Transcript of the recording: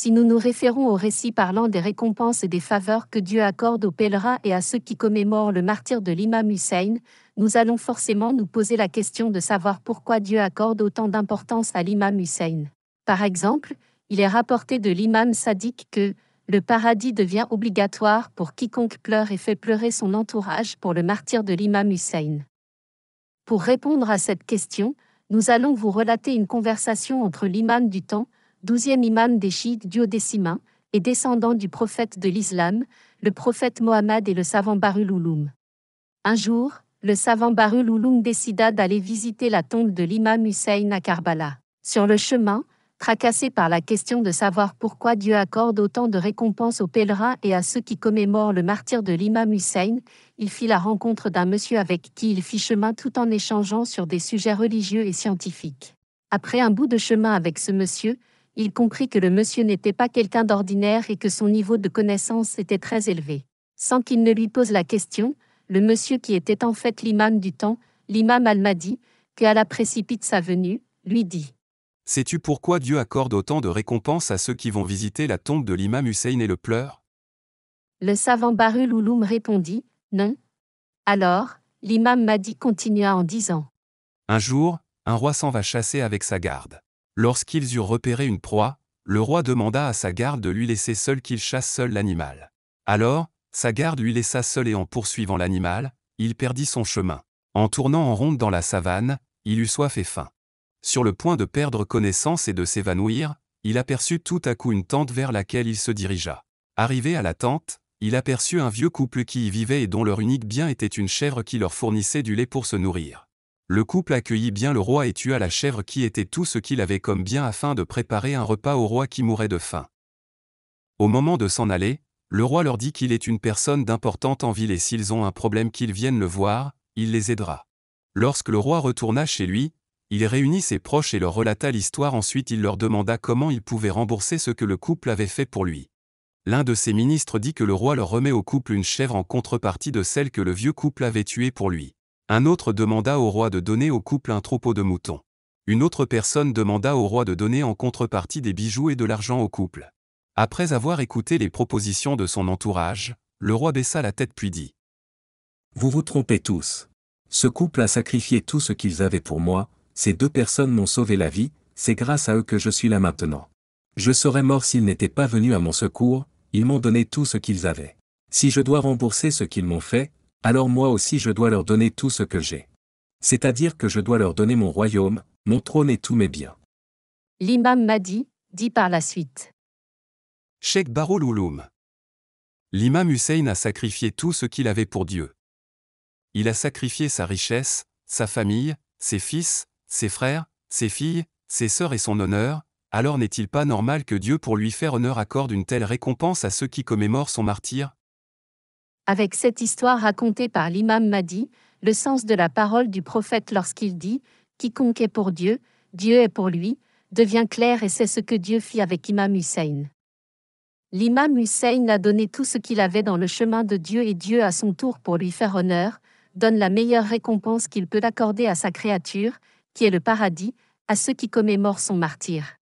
Si nous nous référons au récit parlant des récompenses et des faveurs que Dieu accorde aux pèlerins et à ceux qui commémorent le martyre de l'imam Hussein, nous allons forcément nous poser la question de savoir pourquoi Dieu accorde autant d'importance à l'imam Hussein. Par exemple, il est rapporté de l'imam Sadiq que le paradis devient obligatoire pour quiconque pleure et fait pleurer son entourage pour le martyre de l'imam Hussein. Pour répondre à cette question, nous allons vous relater une conversation entre l'imam du temps, 12e imam des chiites duodécimains, et descendant du prophète de l'islam, le prophète Mohammed et le savant Bahrul Uloum. Un jour, le savant Bahrul Uloum décida d'aller visiter la tombe de l'imam Hussein à Karbala. Sur le chemin, tracassé par la question de savoir pourquoi Dieu accorde autant de récompenses aux pèlerins et à ceux qui commémorent le martyre de l'imam Hussein, il fit la rencontre d'un monsieur avec qui il fit chemin tout en échangeant sur des sujets religieux et scientifiques. Après un bout de chemin avec ce monsieur, il comprit que le monsieur n'était pas quelqu'un d'ordinaire et que son niveau de connaissance était très élevé. Sans qu'il ne lui pose la question, le monsieur qui était en fait l'imam du temps, l'imam al-Mahdi, que Allah précipite sa venue, lui dit: Sais-tu pourquoi Dieu accorde autant de récompenses à ceux qui vont visiter la tombe de l'imam Hussein et le pleurent? Le savant Bahrul Uloum répondit: Non. Alors, l'imam Mahdi continua en disant: Un jour, un roi s'en va chasser avec sa garde. Lorsqu'ils eurent repéré une proie, le roi demanda à sa garde de lui laisser seul qu'il chasse seul l'animal. Alors, sa garde lui laissa seul et en poursuivant l'animal, il perdit son chemin. En tournant en ronde dans la savane, il eut soif et faim. Sur le point de perdre connaissance et de s'évanouir, il aperçut tout à coup une tente vers laquelle il se dirigea. Arrivé à la tente, il aperçut un vieux couple qui y vivait et dont leur unique bien était une chèvre qui leur fournissait du lait pour se nourrir. Le couple accueillit bien le roi et tua la chèvre qui était tout ce qu'il avait comme bien afin de préparer un repas au roi qui mourait de faim. Au moment de s'en aller, le roi leur dit qu'il est une personne d'importante en ville et s'ils ont un problème qu'ils viennent le voir, il les aidera. Lorsque le roi retourna chez lui, il réunit ses proches et leur relata l'histoire. Ensuite il leur demanda comment ils pouvaient rembourser ce que le couple avait fait pour lui. L'un de ses ministres dit que le roi leur remet au couple une chèvre en contrepartie de celle que le vieux couple avait tuée pour lui. Un autre demanda au roi de donner au couple un troupeau de moutons. Une autre personne demanda au roi de donner en contrepartie des bijoux et de l'argent au couple. Après avoir écouté les propositions de son entourage, le roi baissa la tête puis dit: Vous vous trompez tous. Ce couple a sacrifié tout ce qu'ils avaient pour moi, ces deux personnes m'ont sauvé la vie, c'est grâce à eux que je suis là maintenant. Je serais mort s'ils n'étaient pas venus à mon secours, ils m'ont donné tout ce qu'ils avaient. Si je dois rembourser ce qu'ils m'ont fait, alors moi aussi je dois leur donner tout ce que j'ai. C'est-à-dire que je dois leur donner mon royaume, mon trône et tous mes biens. L'imam Mahdi dit par la suite: Cheikh Bahrul Uloum. L'imam Hussein a sacrifié tout ce qu'il avait pour Dieu. Il a sacrifié sa richesse, sa famille, ses fils, ses frères, ses filles, ses sœurs et son honneur. Alors n'est-il pas normal que Dieu, pour lui faire honneur, accorde une telle récompense à ceux qui commémorent son martyre? Avec cette histoire racontée par l'imam Mahdi, le sens de la parole du prophète lorsqu'il dit « Quiconque est pour Dieu, Dieu est pour lui » devient clair et c'est ce que Dieu fit avec Imam Hussein. L'imam Hussein a donné tout ce qu'il avait dans le chemin de Dieu et Dieu à son tour pour lui faire honneur, donne la meilleure récompense qu'il peut accorder à sa créature, qui est le paradis, à ceux qui commémorent son martyre.